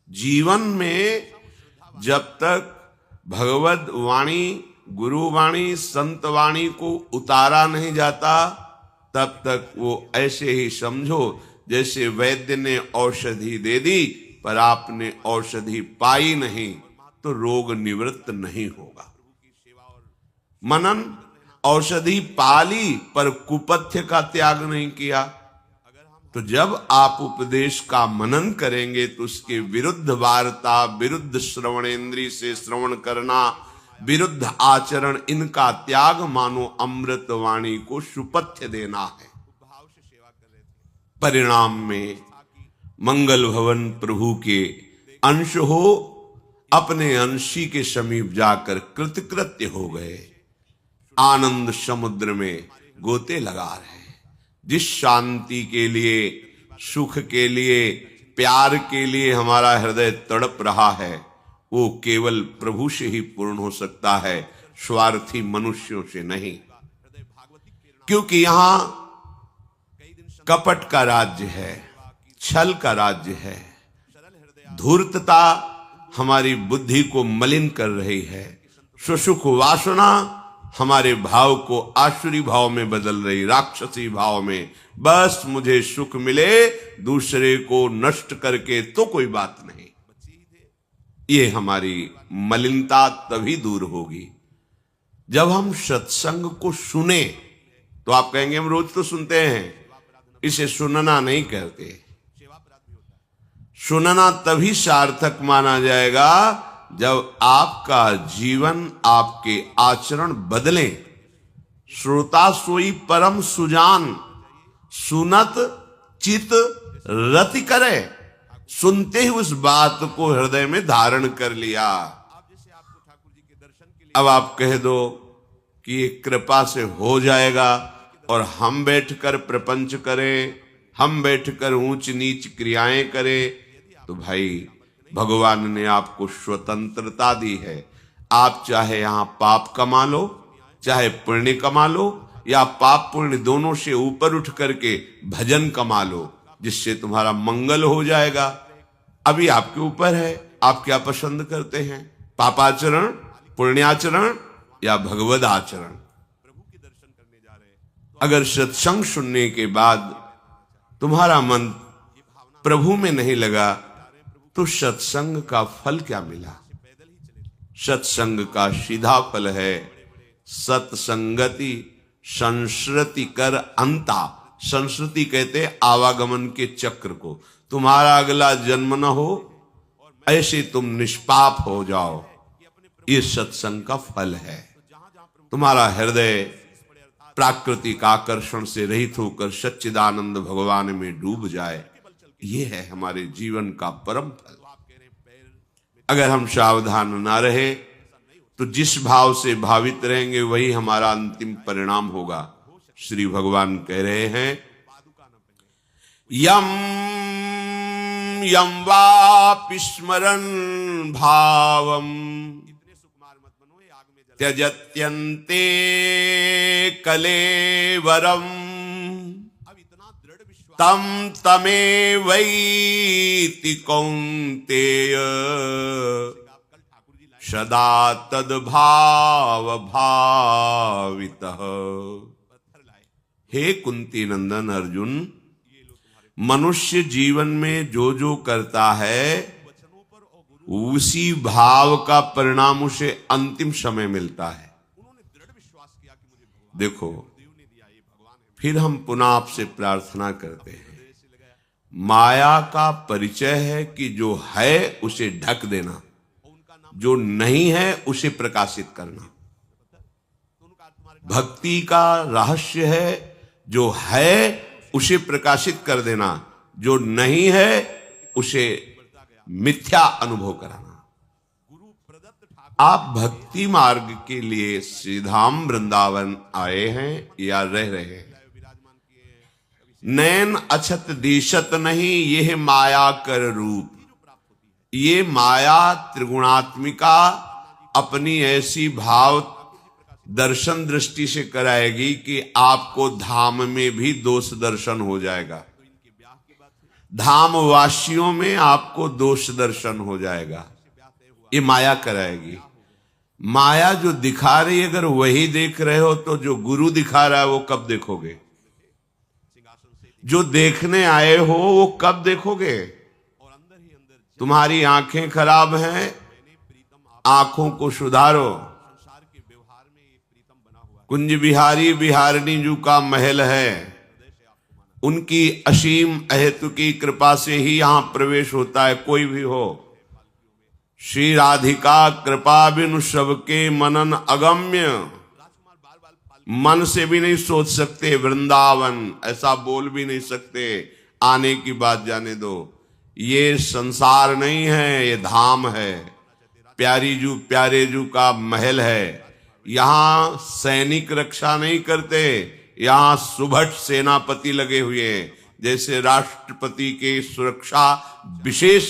जीवन में जब तक भगवत वाणी, गुरु वाणी, संत वाणी को उतारा नहीं जाता, तब तक वो ऐसे ही समझो जैसे वैद्य ने औषधि दे दी पर आपने औषधि पाई नहीं, तो रोग निवृत्त नहीं होगा। मनन, औषधि पाली पर कुपथ्य का त्याग नहीं किया। तो जब आप उपदेश का मनन करेंगे तो उसके विरुद्ध वार्ता, विरुद्ध श्रवणेंद्री से श्रवण करना, विरुद्ध आचरण, इनका त्याग मानो अमृत वाणी को सुपथ्य देना है। परिणाम में मंगल भवन प्रभु के अंश हो, अपने अंशी के समीप जाकर कृतकृत्य हो गए, आनंद समुद्र में गोते लगा रहे। जिस शांति के लिए, सुख के लिए, प्यार के लिए हमारा हृदय तड़प रहा है, वो केवल प्रभु से ही पूर्ण हो सकता है, स्वार्थी मनुष्यों से नहीं। क्योंकि यहां कपट का राज्य है, छल का राज्य है, धूर्तता हमारी बुद्धि को मलिन कर रही है, सुसुख वासना हमारे भाव को आसुरी भाव में बदल रही, राक्षसी भाव में। बस मुझे सुख मिले, दूसरे को नष्ट करके तो कोई बात नहीं। ये हमारी मलिनता तभी दूर होगी जब हम सत्संग को सुने। तो आप कहेंगे हम रोज तो सुनते हैं, इसे सुनना नहीं कहते। सुनना तभी सार्थक माना जाएगा जब आपका जीवन, आपके आचरण बदले। श्रोता सोई परम सुजान, सुनत चित रति करे। सुनते ही उस बात को हृदय में धारण कर लिया। अब आप कह दो कि ये कृपा से हो जाएगा और हम बैठकर प्रपंच करें, हम बैठकर ऊंच नीच क्रियाएं करें, तो भाई भगवान ने आपको स्वतंत्रता दी है। आप चाहे यहां पाप कमा लो, चाहे पुण्य कमा लो, या पाप पुण्य दोनों से ऊपर उठ करके भजन कमा लो, जिससे तुम्हारा मंगल हो जाएगा। अभी आपके ऊपर है, आप क्या पसंद करते हैं, पापाचरण, पुण्याचरण या भगवद आचरण। अगर सत्संग सुनने के बाद तुम्हारा मन प्रभु में नहीं लगा, तो सत्संग का फल क्या मिला। सत्संग का सीधा फल है सत्संगति संस्कृति कर अंता। संस्कृति कहते आवागमन के चक्र को। तुम्हारा अगला जन्म न हो, ऐसे तुम निष्पाप हो जाओ, ये सत्संग का फल है। तुम्हारा हृदय प्राकृतिक आकर्षण से रहित होकर सच्चिदानंद भगवान में डूब जाए, ये है हमारे जीवन का परम फल। अगर हम सावधान ना रहे तो जिस भाव से भावित रहेंगे वही हमारा अंतिम परिणाम होगा। श्री भगवान कह रहे हैं, यम यम वापि स्मरन् भावम त्यजत्यन्ते कलेवरम तम तमेवैति कौन्तेय सदा तद्भाव भावितः। हे कुंती नंदन अर्जुन, मनुष्य जीवन में जो जो करता है उसी भाव का परिणाम उसे अंतिम समय मिलता है। देखो, फिर हम पुनः आपसे प्रार्थना करते हैं, माया का परिचय है कि जो है उसे ढक देना, जो नहीं है उसे प्रकाशित करना। भक्ति का रहस्य है जो है उसे प्रकाशित कर देना, जो नहीं है उसे मिथ्या अनुभव कराना। आप भक्ति मार्ग के लिए श्रीधाम वृंदावन आए हैं या रह रहे हैं। नैन अछत दिशत नहीं यह माया कर रूप। ये माया त्रिगुणात्मिका अपनी ऐसी भाव दर्शन दृष्टि से कराएगी कि आपको धाम में भी दोष दर्शन हो जाएगा। धामवासियों में आपको दोष दर्शन हो जाएगा। ये माया कराएगी। माया जो दिखा रही, अगर वही देख रहे हो तो जो गुरु दिखा रहा है वो कब देखोगे? जो देखने आए हो वो कब देखोगे? तुम्हारी आंखें खराब हैं, आंखों को सुधारो। कुंज बिहारी बिहारिणी जू का महल है, उनकी असीम अहेतु की कृपा से ही यहां प्रवेश होता है, कोई भी हो। श्री राधिका कृपा बिनु सबके मनन अगम्य, मन से भी नहीं सोच सकते वृंदावन, ऐसा बोल भी नहीं सकते। आने की बात जाने दो। ये संसार नहीं है, ये धाम है, प्यारी जू प्यारे जू का महल है। यहां सैनिक रक्षा नहीं करते, यहां सुभट सेनापति लगे हुए हैं। जैसे राष्ट्रपति की सुरक्षा विशेष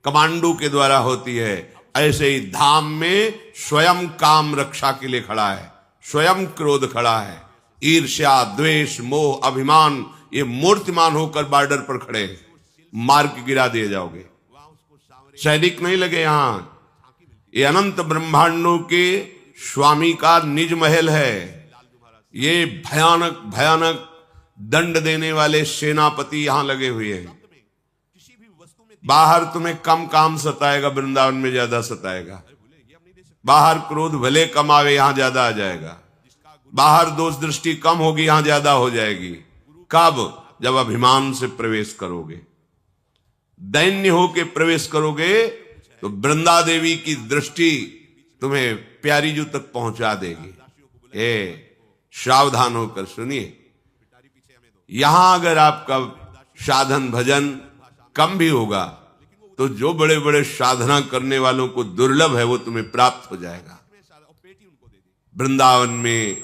कमांडो के द्वारा होती है, ऐसे ही धाम में स्वयं काम रक्षा के लिए खड़ा है, स्वयं क्रोध खड़ा है। ईर्ष्या, द्वेष, मोह, अभिमान, ये मूर्तिमान होकर बॉर्डर पर खड़े हैं, मार के गिरा दिए जाओगे। सैनिक नहीं लगे यहां। ये अनंत ब्रह्मांडों के स्वामी का निज महल है। ये भयानक भयानक दंड देने वाले सेनापति यहां लगे हुए हैं। बाहर तुम्हें कम काम सताएगा, वृंदावन में ज्यादा सताएगा। बाहर क्रोध भले कम आवे, यहां ज्यादा आ जाएगा। बाहर दोष दृष्टि कम होगी, यहां ज्यादा हो जाएगी। कब? जब अभिमान से प्रवेश करोगे, दैन्य होके प्रवेश करोगे, तो वृंदा देवी की दृष्टि तुम्हें प्यारी जू तक पहुंचा देगी। सावधान होकर सुनिए। यहां अगर आपका साधन भजन कम भी होगा तो जो बड़े बड़े साधना करने वालों को दुर्लभ है वो तुम्हें प्राप्त हो जाएगा। वृंदावन में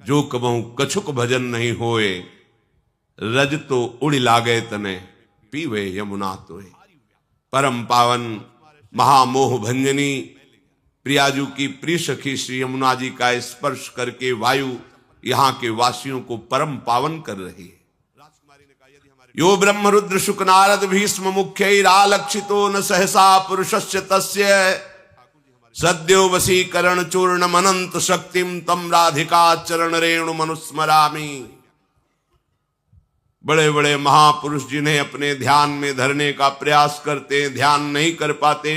जो कबहू कछुक भजन नहीं होए, रज तो उड़ लागे तने पीवे यमुना तोए। परम पावन महामोह भंजनी प्रियाजू की प्रिय सखी श्री यमुना जी का स्पर्श करके वायु यहां के वासियों को परम पावन कर रही है। यो ब्रह्म रुद्र शुक नारद भीष्म मुख्यैरालक्षितो न सहसा पुरुषस्य तस्य सद्यो वशीकरण चूर्ण मनंत शक्तिम तम राधिका चरण रेणु मनुस्मरामि। बड़े बड़े महापुरुष जिन्हें अपने ध्यान में धरने का प्रयास करते, ध्यान नहीं कर पाते,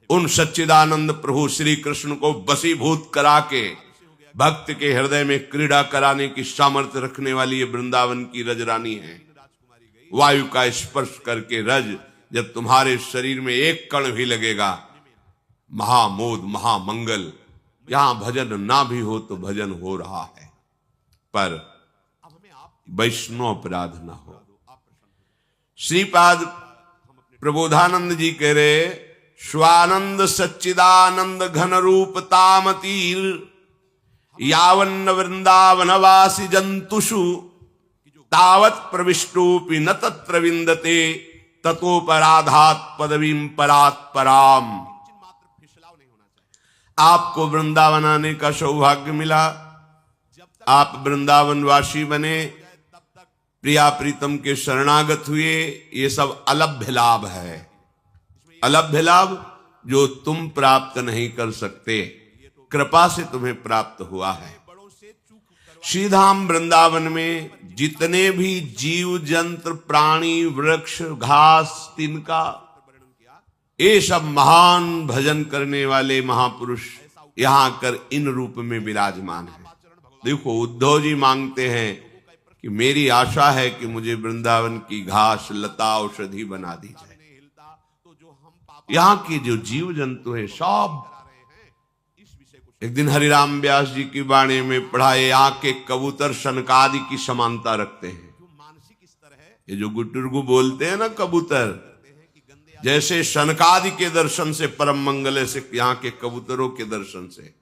उन सच्चिदानंद प्रभु श्री कृष्ण को वशीभूत करा के भक्त के हृदय में क्रीड़ा कराने की सामर्थ्य रखने वाली ये वृंदावन की रजरानी है। वायु का स्पर्श करके रज जब तुम्हारे शरीर में एक कण भी लगेगा, महामोद महामंगल। यहां भजन ना भी हो तो भजन हो रहा है, पर वैष्णव अपराध ना हो। श्रीपाद प्रबोधानंद जी कह रहे, स्वानंद सच्चिदानंद घन रूप तामतीर यावन्न वृंदावनवासी जंतुषु तावत प्रविष्टोपि न तत्र विंदते ततोपराधात पदवीं परात पराम। आपको वृंदावन आने का सौभाग्य मिला, आप वृंदावनवासी बने, प्रिया प्रीतम के शरणागत हुए, ये सब अलभ्य लाभ है। अलभ्य लाभ जो तुम प्राप्त नहीं कर सकते, कृपा से तुम्हें प्राप्त हुआ है। श्रीधाम वृंदावन में जितने भी जीव जंत्र प्राणी वृक्ष घास तिनका, ये सब महान भजन करने वाले महापुरुष यहां कर इन रूप में विराजमान है। देखो उद्धव जी मांगते हैं कि मेरी आशा है कि मुझे वृंदावन की घास लता औषधि बना दी जाए। यहाँ की जो जीव जंतु है सब, एक दिन हरिराम व्यास जी की वाणी में पढ़ाए, यहाँ के कबूतर शनकादि की समानता रखते हैं। ये जो गुटुरगु बोलते हैं ना कबूतर, जैसे शनकादि के दर्शन से परम मंगल, ऐसे यहाँ के कबूतरों के दर्शन से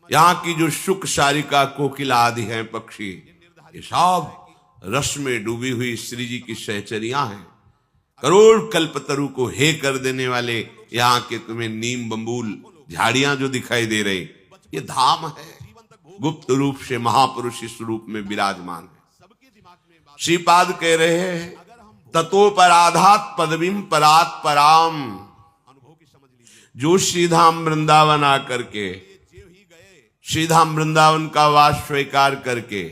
यहाँ की जो शुक शारिका कोकिला आदि हैं पक्षी, ये सब रस में डूबी हुई श्री जी की सहचरियां हैं। करोड़ कल्पतरु को हे कर देने वाले यहाँ के तुम्हें नीम बम्बूल झाड़ियां जो दिखाई दे रही, ये धाम है। गुप्त रूप से महापुरुष इस रूप में विराजमान है। श्रीपाद कह रहे हैं ततोपराधात पदवीम परात पराम। जो श्रीधाम वृंदावन आकर के श्रीधाम वृंदावन का वास स्वीकार करके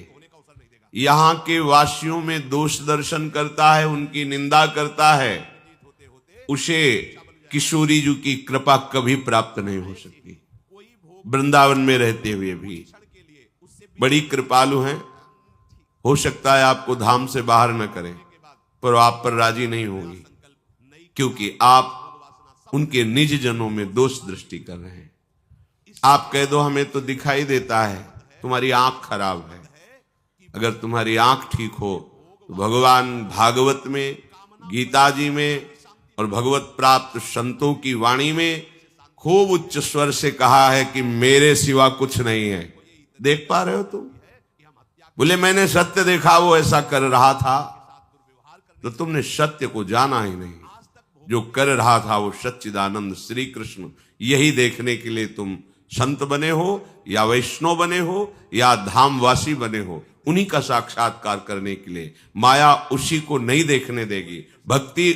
यहां के वासियों में दोष दर्शन करता है, उनकी निंदा करता है, उसे किशोरी जी की कृपा कभी प्राप्त नहीं हो सकती। वृंदावन में रहते हुए भी बड़ी कृपालु हैं। हो सकता है आपको धाम से बाहर न करें, पर आप पर राजी नहीं होगी, क्योंकि आप उनके निज जनों में दोष दृष्टि कर रहे हैं। आप कह दो हमें तो दिखाई देता है, तुम्हारी आंख खराब है। अगर तुम्हारी आंख ठीक हो तो भगवान भागवत में, गीता जी में और भगवत प्राप्त संतों की वाणी में खूब उच्च स्वर से कहा है कि मेरे सिवा कुछ नहीं है। देख पा रहे हो तुम? बोले मैंने सत्य देखा, वो ऐसा कर रहा था। तो तुमने सत्य को जाना ही नहीं। जो कर रहा था वो सच्चिदानंद श्री कृष्ण। यही देखने के लिए तुम संत बने हो या वैष्णव बने हो या धामवासी बने हो। उन्हीं का साक्षात्कार करने के लिए माया उसी को नहीं देखने देगी, भक्ति